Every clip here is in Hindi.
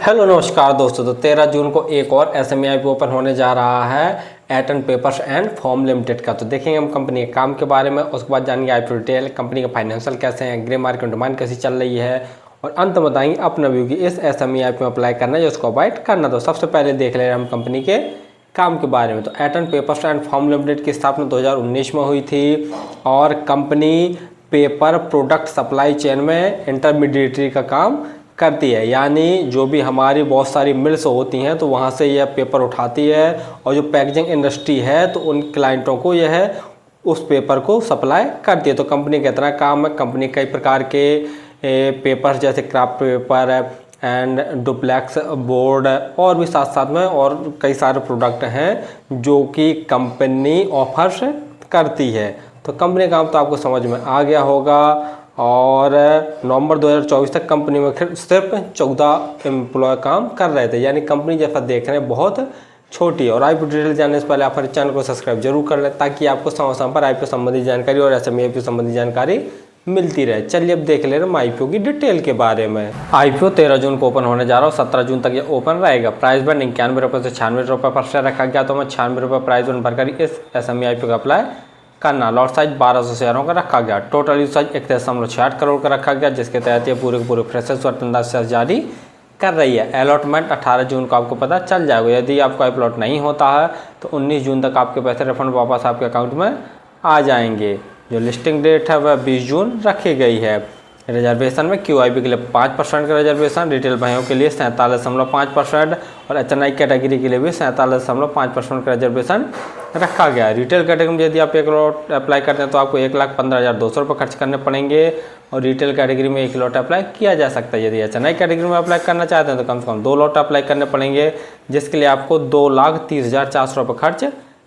हेलो नमस्कार दोस्तों। तो 13 जून को एक और एसएमई आईपीओ ओपन होने जा रहा है Eton papers and form limited का। तो देखेंगे हम कंपनी के काम के बारे में, उसके बाद जानेंगे आईपीओ डिटेल, कंपनी का फाइनेंशियल कैसे हैं, ग्रे मार्केट में डिमांड कैसी चल रही है, और अंत में बताएंगे अपना व्यू कि इस एसएमई आईपीओ में अप्लाई करना है या उसको अवॉइड करना। तो सबसे पहले देख ले रहे हैं हम कंपनी के काम के बारे में। तो Eton papers and form limited की स्थापना 2019 में हुई थी और company paper product supply chain में इंटरमीडिएटरी का काम करती है, यानी जो भी हमारी बहुत सारी मिल्स होती हैं तो वहाँ से यह पेपर उठाती है और जो पैकेजिंग इंडस्ट्री है तो उन क्लाइंटों को यह उस पेपर को सप्लाई करती है। तो कंपनी का इतना काम है। कंपनी कई प्रकार के पेपर जैसे craft paper and duplex board और भी साथ साथ में और कई सारे प्रोडक्ट हैं जो कि कंपनी ऑफर्स करती है। तो कंपनी का काम तो आपको समझ में आ गया होगा। और नवंबर 2024 तक कंपनी में सिर्फ 14 एम्प्लॉय काम कर रहे थे, यानी कंपनी जैसा देख रहे हैं बहुत छोटी है। और आईपीओ डिटेल जानने से पहले आप हमारे चैनल को सब्सक्राइब जरूर कर लें ताकि आपको समय समय पर आईपीओ संबंधी जानकारी और एसएमई आईपीओ संबंधी जानकारी मिलती रहे। चलिए अब देख ले रहे हैं आईपीओ की डिटेल के बारे में। आईपीओ 13 जून को ओपन होने जा रहा है, 17 जून तक ये ओपन रहेगा। प्राइस बैंड 91 रुपये से 96 रुपये पर शेयर रखा गया। तो मैं 96 रुपये प्राइस बैंड भरकर इस एसएमई आईपीओ का अप्लाई करना। लॉट साइज 1200 शेयरों का रखा गया। टोटल यूज साइज 31.68 करोड़ का रखा गया, जिसके तहत ये पूरे के पूरे फ्रेशर्स और टेंडर शेयर जारी कर रही है। अलॉटमेंट 18 जून को आपको पता चल जाएगा। यदि आपका अपलॉट नहीं होता है तो 19 जून तक आपके पैसे रिफंड वापस आपके अकाउंट में आ जाएंगे। जो लिस्टिंग डेट है वह 20 जून रखी गई है। रिजर्वेशन में क्यूआईबी के लिए 5% का रिजर्वेशन, रिटेल भाइयों के लिए 47.5% और एचएनआई कैटेगरी के लिए भी 47.5% का रिजर्वेशन रखा गया है। रिटेल कैटेगरी में यदि आप 1 लॉट अप्लाई करते हैं तो आपको 1,15,200 रुपये खर्च करने पड़ेंगे और रिटेल कैटेगरी में 1 लॉट अप्लाई किया जा सकता है। यदि एचएनआई कैटेगरी में अप्लाई करना चाहते हैं तो कम से कम 2 लॉट अप्लाई करने पड़ेंगे, जिसके लिए आपको 2,30,400 रुपये खर्च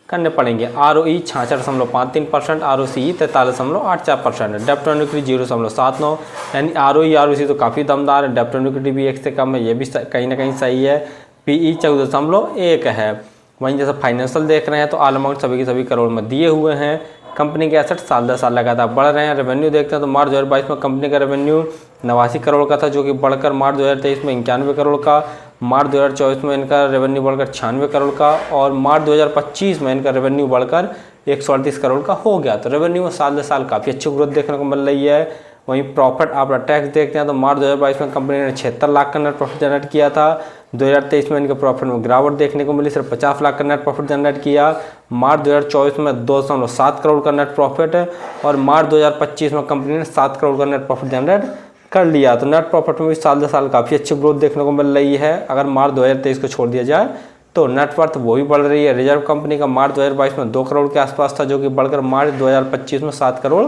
करने पड़ेंगे। ROE 66.53%, ROCE 43.84%, डेप्ट टू इक्विटी 0.79, यानी ROE ROCE तो काफ़ी दमदार है। डेप्ट टू इक्विटी भी 1 से कम है, ये भी कहीं ना कहीं सही है। PE 14.1 है। वहीं जैसे फाइनेंशियल देख रहे हैं तो ऑल अमाउंट सभी के सभी करोड़ में दिए हुए हैं। कंपनी के एसेट साल दर साल लगातार बढ़ रहे हैं। रेवेन्यू देखते हैं तो मार्च 2022 में कंपनी का रेवेन्यू 89 करोड़ का था, जो कि बढ़कर मार्च 2023 में 91 करोड़ का, मार्च 2024 में इनका रेवेन्यू बढ़कर 96 करोड़ का और मार्च 2025 में इनका रेवेन्यू बढ़कर 138 करोड़ का हो गया। तो रेवेन्यू में साल दर साल काफ़ी अच्छी ग्रोथ देखने को मिल रही है। वहीं प्रॉफिट आफ्टर टैक्स देखते हैं तो मार्च 2022 में कंपनी ने 76 लाख का नेट प्रॉफिट जनरेट किया था। 2023 में इनके प्रॉफिट में गिरावट देखने को मिली, सिर्फ 50 लाख का नेट प्रॉफिट जनरेट किया। मार्च 2024 में 2.7 करोड़ का नेट प्रॉफिट और मार्च 2025 में कंपनी ने 7 करोड़ का नेट प्रॉफिट जनरेट कर लिया। तो नेट प्रॉफिट में भी साल दर साल काफ़ी अच्छी ग्रोथ देखने को मिल रही है। अगर मार्च 2023 को छोड़ दिया जाए तो नेटवर्थ वो भी बढ़ रही है। रिजर्व कंपनी का मार्च 2022 में 2 करोड़ के आसपास था, जो कि बढ़कर मार्च 2025 में 7 करोड़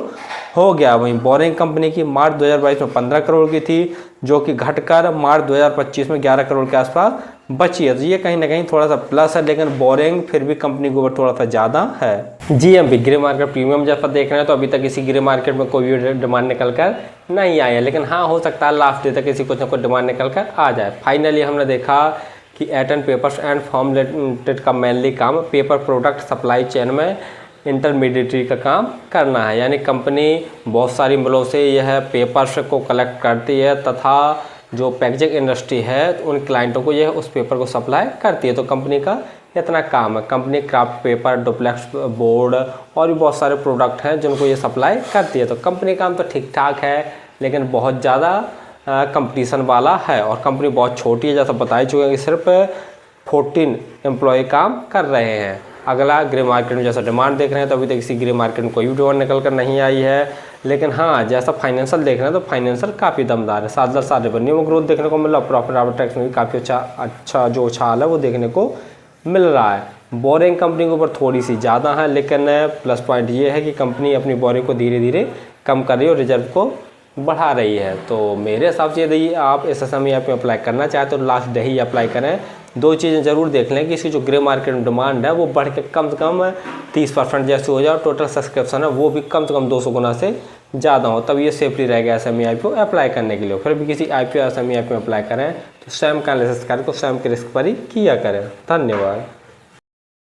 हो गया। वहीं बोरिंग कंपनी की मार्च 2022 में 15 करोड़ की थी, जो कि घटकर मार्च 2025 में 11 करोड़ के आसपास बची है। तो ये कहीं ना कहीं थोड़ा सा प्लस है, लेकिन बोरिंग फिर भी कंपनी के ऊपर थोड़ा सा ज़्यादा है। GMP ग्रे मार्केट प्रीमियम जैसा देख रहे हैं तो अभी तक इसी ग्रे मार्केट में कोई भी डिमांड निकल कर नहीं आई है, लेकिन हाँ हो सकता है लास्ट डे तक किसी कुछ ना कुछ डिमांड निकल कर आ जाए। फाइनली हमने देखा कि Eton papers and form limited का मेनली काम पेपर प्रोडक्ट सप्लाई चेन में इंटरमीडिएटरी का काम करना है, यानी कंपनी बहुत सारी मिलों से यह पेपर्स को कलेक्ट करती है तथा जो पैकेजिंग इंडस्ट्री है उन क्लाइंटों को यह उस पेपर को सप्लाई करती है। तो कंपनी का इतना काम है। Company craft paper, duplex board और भी बहुत सारे प्रोडक्ट हैं जिनको ये सप्लाई करती है। तो कंपनी काम तो ठीक ठाक है, लेकिन बहुत ज़्यादा कंपटीशन वाला है और कंपनी बहुत छोटी है, जैसा बता ही चुके हैं कि सिर्फ 14 एम्प्लॉय काम कर रहे हैं। अगला ग्रे मार्केट में जैसा डिमांड देख रहे हैं तो अभी तक किसी ग्रे मार्केट में कोई भी डिमांड निकल कर नहीं आई है, लेकिन हाँ जैसा फाइनेंशियल देख रहे हैं तो फाइनेंशियल काफ़ी दमदार है। साल दर साल रेवेन्यू में ग्रोथ देखने को मिल रहा है। प्रॉफिट आफ्टर टैक्स में भी काफ़ी अच्छा जो उछाल है वो देखने को मिल रहा है। बोरिंग कंपनी के ऊपर थोड़ी सी ज़्यादा है, लेकिन प्लस पॉइंट ये है कि कंपनी अपनी बोरिंग को धीरे धीरे कम कर रही है और रिजर्व को बढ़ा रही है। तो मेरे हिसाब से यदि आप इस एसएमई ऐप में अप्लाई करना चाहते तो लास्ट डे ही अप्लाई करें। 2 चीज़ें ज़रूर देख लें कि इसकी जो ग्रे मार्केट में डिमांड है वो बढ़ के कम से कम 30% जैसे हो जाए, टोटल सब्सक्रिप्शन है वो भी कम से कम 200 गुना से ज़्यादा हो, तब ये सेफली रहेगा एसएमई आईपीओ अप्लाई करने के लिए। फिर भी किसी आईपीओ एसएमई ऐप में अप्लाई करें तो स्वयं का एनालिसिस करके स्वयं के रिस्क पर ही किया करें। धन्यवाद।